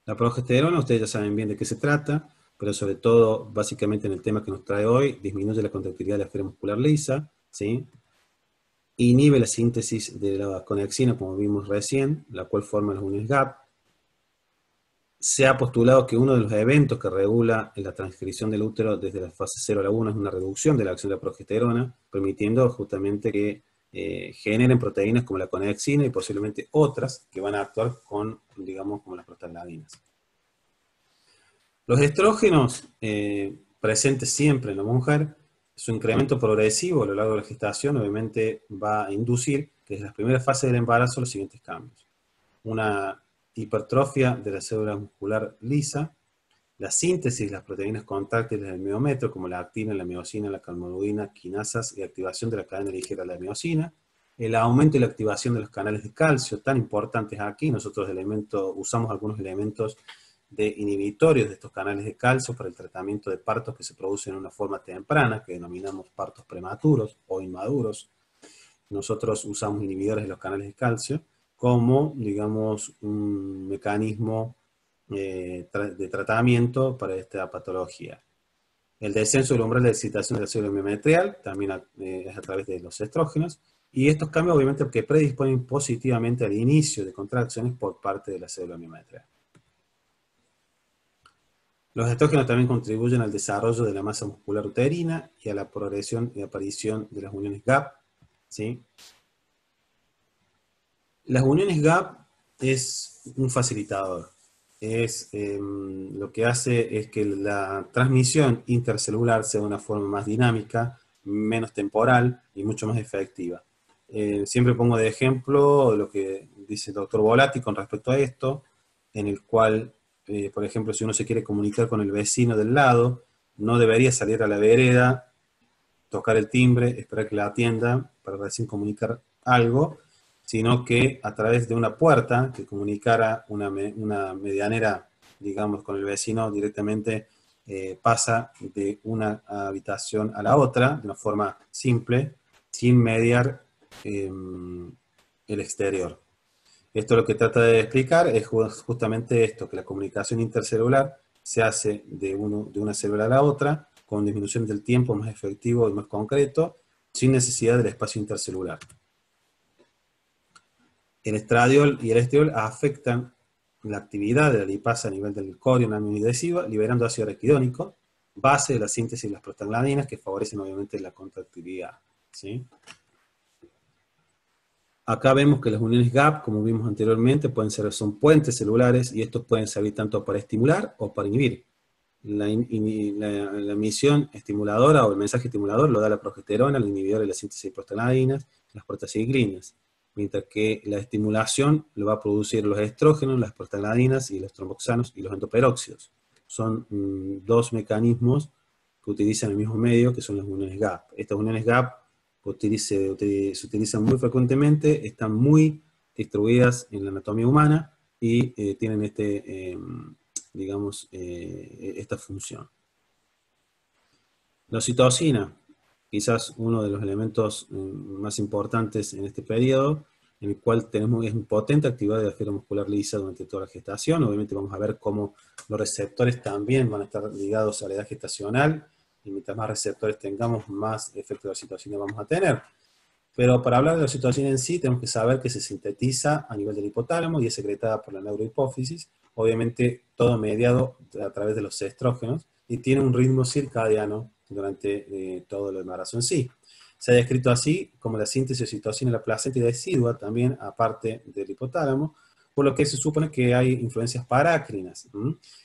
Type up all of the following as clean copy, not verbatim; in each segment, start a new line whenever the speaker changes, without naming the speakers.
La progesterona, ustedes ya saben bien de qué se trata, pero sobre todo, básicamente en el tema que nos trae hoy, disminuye la contractilidad de la esfera muscular lisa, ¿sí? Inhibe la síntesis de la conexina, como vimos recién, la cual forma las uniones GAP. Se ha postulado que uno de los eventos que regula la transcripción del útero desde la fase 0 a la 1 es una reducción de la acción de la progesterona, permitiendo justamente que generen proteínas como la conexina y posiblemente otras que van a actuar con, digamos, como las prostaglandinas. Los estrógenos presentes siempre en la mujer, su incremento progresivo a lo largo de la gestación obviamente va a inducir que desde las primeras fases del embarazo los siguientes cambios. Una hipertrofia de la célula muscular lisa, la síntesis de las proteínas contráctiles del miometrio, como la actina, la miosina, la calmodulina, quinasas y activación de la cadena ligera de la miosina, el aumento y la activación de los canales de calcio, tan importantes aquí. Nosotros usamos algunos elementos de inhibitorios de estos canales de calcio para el tratamiento de partos que se producen en una forma temprana, que denominamos partos prematuros o inmaduros. Nosotros usamos inhibidores de los canales de calcio como, digamos, un mecanismo de tratamiento para esta patología. El descenso del umbral de excitación de la célula miometrial también es a través de los estrógenos, y estos cambios obviamente que predisponen positivamente al inicio de contracciones por parte de la célula miometrial. Los estrógenos también contribuyen al desarrollo de la masa muscular uterina y a la progresión y aparición de las uniones GAP, ¿sí? Las uniones GAP es un facilitador. Lo que hace es que la transmisión intercelular sea de una forma más dinámica, menos temporal y mucho más efectiva. Siempre pongo de ejemplo lo que dice el doctor Volati con respecto a esto, en el cual, por ejemplo, si uno se quiere comunicar con el vecino del lado, no debería salir a la vereda, tocar el timbre, esperar que la atienda para recién comunicar algo, sino que a través de una puerta que comunicara una medianera, digamos, con el vecino directamente, pasa de una habitación a la otra de una forma simple, sin mediar el exterior. Esto lo que trata de explicar es justamente esto, que la comunicación intercelular se hace de una célula a la otra, con disminución del tiempo más efectivo y más concreto, sin necesidad del espacio intercelular. El estradiol y el estriol afectan la actividad de la lipasa a nivel del corion aminoadhesiva, liberando ácido araquidónico, base de la síntesis de las prostaglandinas, que favorecen obviamente la contractilidad, ¿sí? Acá vemos que las uniones GAP, como vimos anteriormente, son puentes celulares, y estos pueden servir tanto para estimular o para inhibir. La emisión estimuladora o el mensaje estimulador lo da la progesterona, el inhibidor de la síntesis de prostaglandinas, las prostaciclinas, mientras que la estimulación lo va a producir los estrógenos, las prostaglandinas y los tromboxanos y los endoperóxidos. Son dos mecanismos que utilizan el mismo medio, que son las uniones GAP. Estas uniones GAP se utilizan muy frecuentemente, están muy distribuidas en la anatomía humana y tienen digamos, esta función. La oxitocina, quizás uno de los elementos más importantes en este periodo, en el cual es un potente actividad de la esfera muscular lisa durante toda la gestación. Obviamente vamos a ver cómo los receptores también van a estar ligados a la edad gestacional, y mientras más receptores tengamos, más efecto de la oxitocina vamos a tener. Pero para hablar de la oxitocina en sí, tenemos que saber que se sintetiza a nivel del hipotálamo y es secretada por la neurohipófisis, obviamente todo mediado a través de los estrógenos, y tiene un ritmo circadiano durante todo el embarazo en sí. Se ha descrito así como la síntesis de oxitocina en la placenta y decidua, también aparte del hipotálamo, por lo que se supone que hay influencias parácrinas,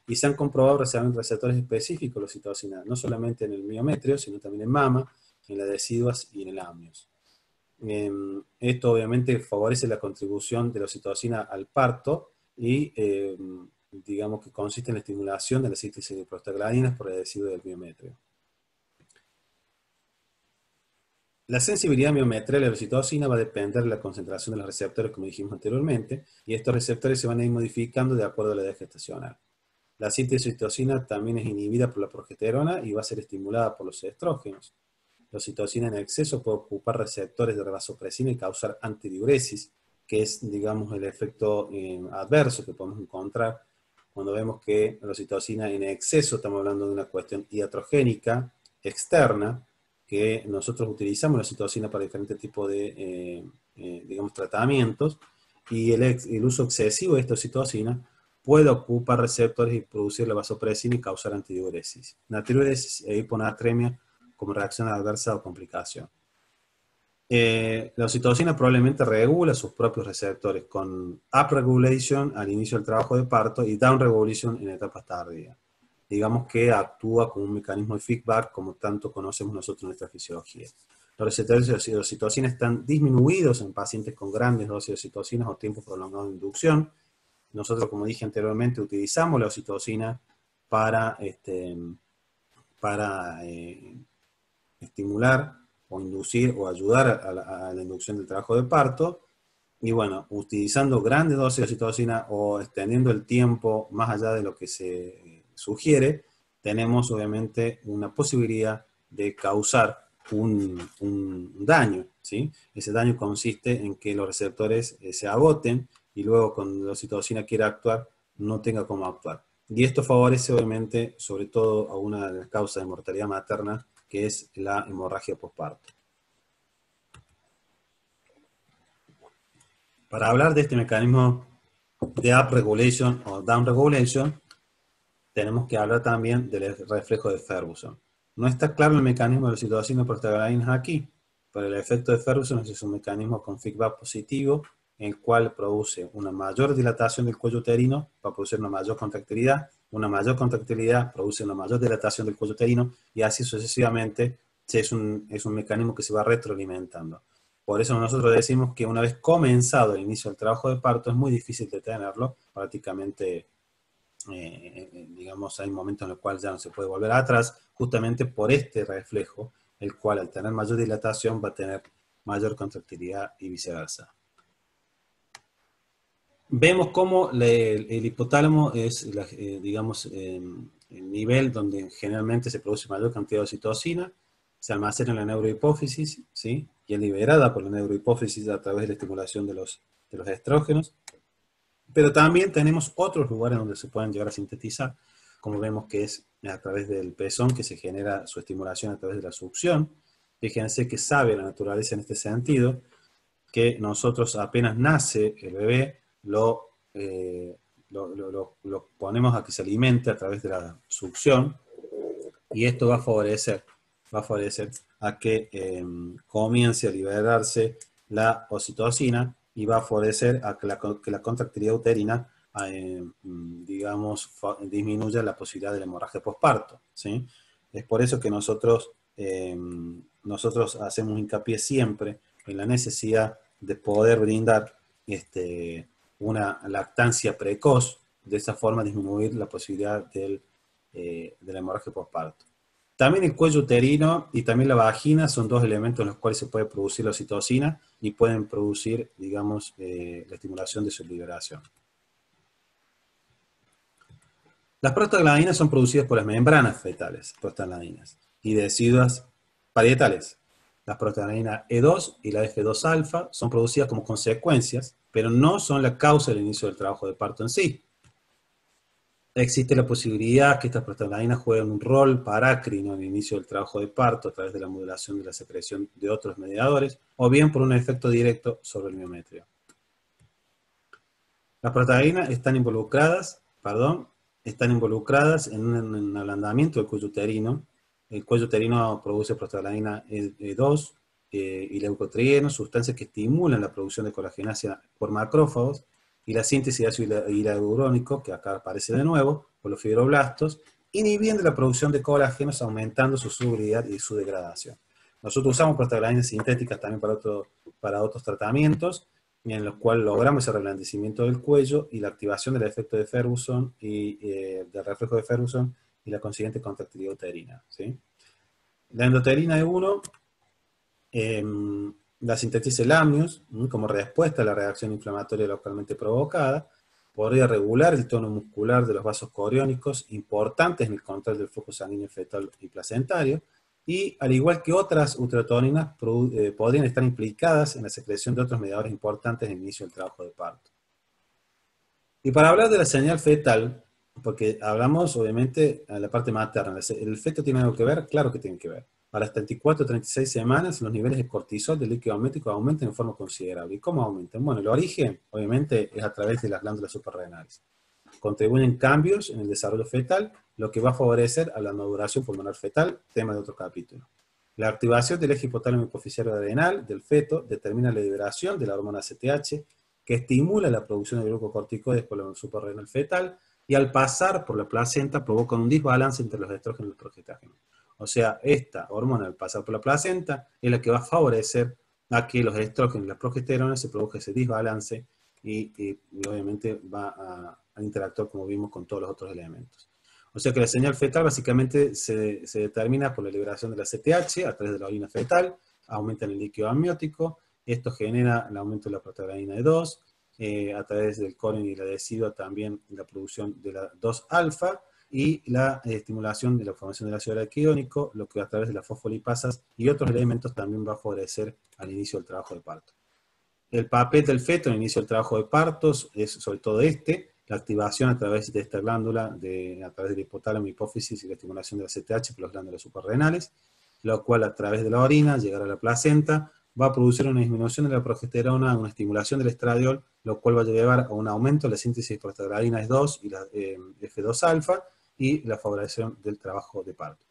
y se han comprobado receptores específicos de la oxitocina, no solamente en el miometrio, sino también en mama, en las deciduas y en el amnios. Esto obviamente favorece la contribución de la oxitocina al parto y digamos que consiste en la estimulación de la síntesis de prostaglandinas por el deciduo del miometrio. La sensibilidad miometrial de la oxitocina va a depender de la concentración de los receptores, como dijimos anteriormente, y estos receptores se van a ir modificando de acuerdo a la edad gestacional. La síntesis de oxitocina también es inhibida por la progesterona y va a ser estimulada por los estrógenos. La oxitocina en exceso puede ocupar receptores de vasopresina y causar antidiuresis, que es, digamos, el efecto adverso que podemos encontrar cuando vemos que la oxitocina en exceso, estamos hablando de una cuestión iatrogénica externa, que nosotros utilizamos la oxitocina para diferentes tipos de, digamos, tratamientos, y el uso excesivo de esta oxitocina puede ocupar receptores y producir la vasopresina y causar antidiuresis, natriuresis e hiponatremia como reacción adversa o complicación. La oxitocina probablemente regula sus propios receptores con upregulation al inicio del trabajo de parto y downregulation en etapas tardías. Digamos que actúa como un mecanismo de feedback como tanto conocemos nosotros en nuestra fisiología. Los receptores de oxitocina están disminuidos en pacientes con grandes dosis de oxitocina o tiempo prolongado de inducción. Nosotros, como dije anteriormente, utilizamos la oxitocina para estimular o inducir o ayudar a la inducción del trabajo de parto. Y bueno, utilizando grandes dosis de oxitocina o extendiendo el tiempo más allá de lo que se sugiere, tenemos obviamente una posibilidad de causar un daño, ¿sí? Ese daño consiste en que los receptores se agoten y luego cuando la oxitocina quiera actuar, no tenga cómo actuar. Y esto favorece obviamente, sobre todo, a una de las causas de mortalidad materna, que es la hemorragia posparto. Para hablar de este mecanismo de upregulation o downregulation, tenemos que hablar también del reflejo de Ferguson. No está claro el mecanismo de la oxitocina y prostaglandinas aquí, pero el efecto de Ferguson es un mecanismo con feedback positivo, en el cual produce una mayor dilatación del cuello uterino para producir una mayor contractilidad produce una mayor dilatación del cuello uterino, y así sucesivamente es un mecanismo que se va retroalimentando. Por eso nosotros decimos que una vez comenzado el inicio del trabajo de parto es muy difícil detenerlo, prácticamente digamos hay momentos en los cuales ya no se puede volver atrás, justamente por este reflejo, el cual al tener mayor dilatación va a tener mayor contractilidad y viceversa. Vemos cómo el hipotálamo es, digamos, el nivel donde generalmente se produce mayor cantidad de oxitocina, se almacena en la neurohipófisis, ¿sí? Y es liberada por la neurohipófisis a través de la estimulación de los estrógenos. Pero también tenemos otros lugares donde se pueden llegar a sintetizar, como vemos que es a través del pezón que se genera su estimulación a través de la succión. Fíjense que sabe la naturaleza en este sentido, que nosotros apenas nace el bebé, lo ponemos a que se alimente a través de la succión, y esto va a favorecer a que comience a liberarse la oxitocina y va a favorecer a que la contractilidad uterina, digamos, disminuya la posibilidad de la hemorragia posparto, ¿sí? Es por eso que nosotros hacemos hincapié siempre en la necesidad de poder brindar una lactancia precoz, de esa forma disminuir la posibilidad de la hemorragia posparto. También el cuello uterino y también la vagina son dos elementos en los cuales se puede producir la oxitocina y pueden producir, digamos, la estimulación de su liberación. Las prostaglandinas son producidas por las membranas fetales, prostaglandinas, y deciduas parietales. Las prostaglandinas E2 y la F2-alfa son producidas como consecuencias, pero no son la causa del inicio del trabajo de parto en sí. Existe la posibilidad que estas prostaglandinas jueguen un rol parácrino en el inicio del trabajo de parto a través de la modulación de la secreción de otros mediadores, o bien por un efecto directo sobre el miometrio. Las prostaglandinas están involucradas en un ablandamiento del cuello uterino. El cuello uterino produce prostaglandina E2 y leucotrieno, sustancias que estimulan la producción de colagenasa por macrófagos, y la síntesis de ácido hialurónico, que acá aparece de nuevo, por los fibroblastos, inhibiendo la producción de colágenos, aumentando su solubilidad y su degradación. Nosotros usamos prostaglandinas sintéticas también para otros tratamientos, en los cuales logramos ese reblandecimiento del cuello y la activación del efecto de Ferguson y del reflejo de Ferguson y la consiguiente contractilidad uterina, ¿sí? La endotelina E1 la sintetiza el amnios como respuesta a la reacción inflamatoria localmente provocada. Podría regular el tono muscular de los vasos coriónicos, importantes en el control del flujo sanguíneo fetal y placentario, y al igual que otras uterotoninas, podrían estar implicadas en la secreción de otros mediadores importantes en el inicio del trabajo de parto. Y para hablar de la señal fetal, porque hablamos, obviamente, a la parte materna. ¿El feto tiene algo que ver? Claro que tiene que ver. A las 34 o 36 semanas, los niveles de cortisol del líquido amniótico aumentan en forma considerable. ¿Y cómo aumentan? Bueno, el origen, obviamente, es a través de las glándulas suprarrenales. Contribuyen cambios en el desarrollo fetal, lo que va a favorecer a la maduración pulmonar fetal, tema de otro capítulo. La activación del eje hipotálamo hipoficiario adrenal del feto determina la liberación de la hormona ACTH, que estimula la producción de glucocorticoides por la suprarrenal fetal, y al pasar por la placenta provoca un desbalance entre los estrógenos y los progestágenos. O sea, esta hormona al pasar por la placenta es la que va a favorecer a que los estrógenos y las progesteronas se produzca ese desbalance y obviamente va a interactuar, como vimos, con todos los otros elementos. O sea que la señal fetal básicamente se determina por la liberación de la CTH a través de la orina fetal, aumenta el líquido amniótico, esto genera el aumento de la prostaglandina E2, a través del colon y la decidua también la producción de la 2-alfa y la estimulación de la formación del ácido araquidónico, lo que a través de las fosfolipasas y otros elementos también va a favorecer al inicio del trabajo de parto. El papel del feto en el inicio del trabajo de partos es sobre todo la activación a través de esta glándula, a través del hipotálamo, hipófisis y la estimulación de la CTH por las glándulas suprarrenales, lo cual a través de la orina, llegará a la placenta, va a producir una disminución de la progesterona, una estimulación del estradiol, lo cual va a llevar a un aumento de la síntesis de prostaglandina E2 y la F2-alfa y la favoración del trabajo de parto.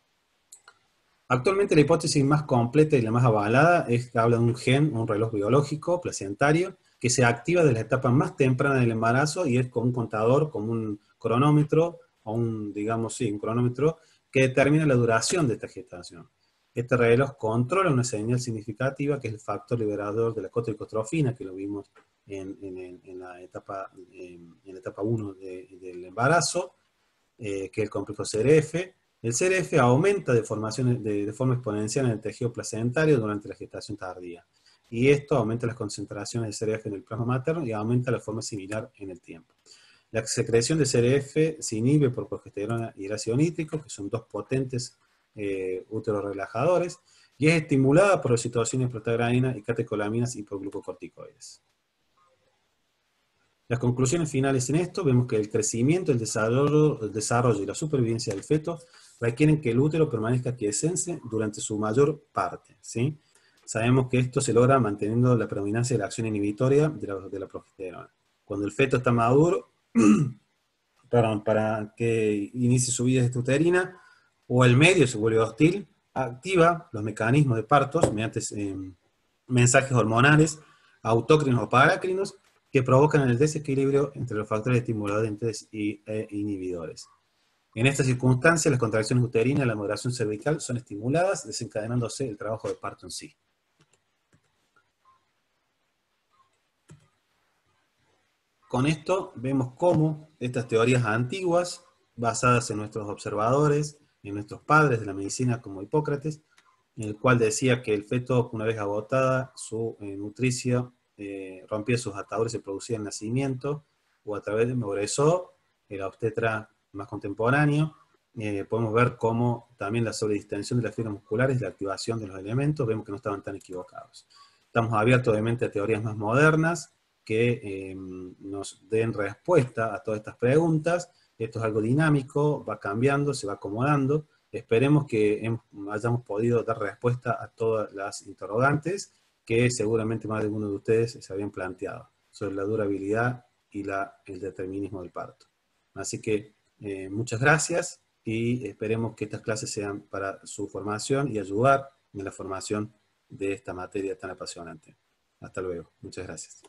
Actualmente la hipótesis más completa y la más avalada es que habla de un gen, un reloj biológico placentario, que se activa desde la etapa más temprana del embarazo y es como un contador, como un cronómetro, o digamos, sí, un cronómetro que determina la duración de esta gestación. Este reloj controla una señal significativa que es el factor liberador de la cotricotrofina, que lo vimos en la etapa 1 del embarazo, que es el complejo CRF. El CRF aumenta de forma exponencial en el tejido placentario durante la gestación tardía. Y esto aumenta las concentraciones de CRF en el plasma materno y aumenta de forma similar en el tiempo. La secreción de CRF se inhibe por progesterona y el ácido nítrico, que son dos potentes útero-relajadores, y es estimulada por oxitocina, prostaglandina y catecolaminas y por glucocorticoides. Las conclusiones finales en esto, vemos que el crecimiento, el desarrollo y la supervivencia del feto requieren que el útero permanezca quiescente durante su mayor parte, ¿sí? Sabemos que esto se logra manteniendo la predominancia de la acción inhibitoria de la progesterona. Cuando el feto está maduro, para que inicie su vida extrauterina, o el medio se vuelve hostil, activa los mecanismos de partos mediante mensajes hormonales, autócrinos o parácrinos, que provocan el desequilibrio entre los factores estimulantes e inhibidores. En estas circunstancias, las contracciones uterinas y la maduración cervical son estimuladas, desencadenándose el trabajo de parto en sí. Con esto vemos cómo estas teorías antiguas, basadas en nuestros observadores, en nuestros padres de la medicina como Hipócrates, en el cual decía que el feto, una vez agotada su nutricia, rompía sus ataduras y se producía el nacimiento, o a través de Moresot, el obstetra más contemporáneo, podemos ver cómo también la sobredistensión de las fibras musculares y la activación de los elementos, vemos que no estaban tan equivocados. Estamos abiertos obviamente a teorías más modernas, que nos den respuesta a todas estas preguntas. Esto es algo dinámico, va cambiando, se va acomodando. Esperemos que hayamos podido dar respuesta a todas las interrogantes que seguramente más de uno de ustedes se habían planteado sobre la durabilidad y el determinismo del parto. Así que muchas gracias y esperemos que estas clases sean para su formación y ayudar en la formación de esta materia tan apasionante. Hasta luego. Muchas gracias.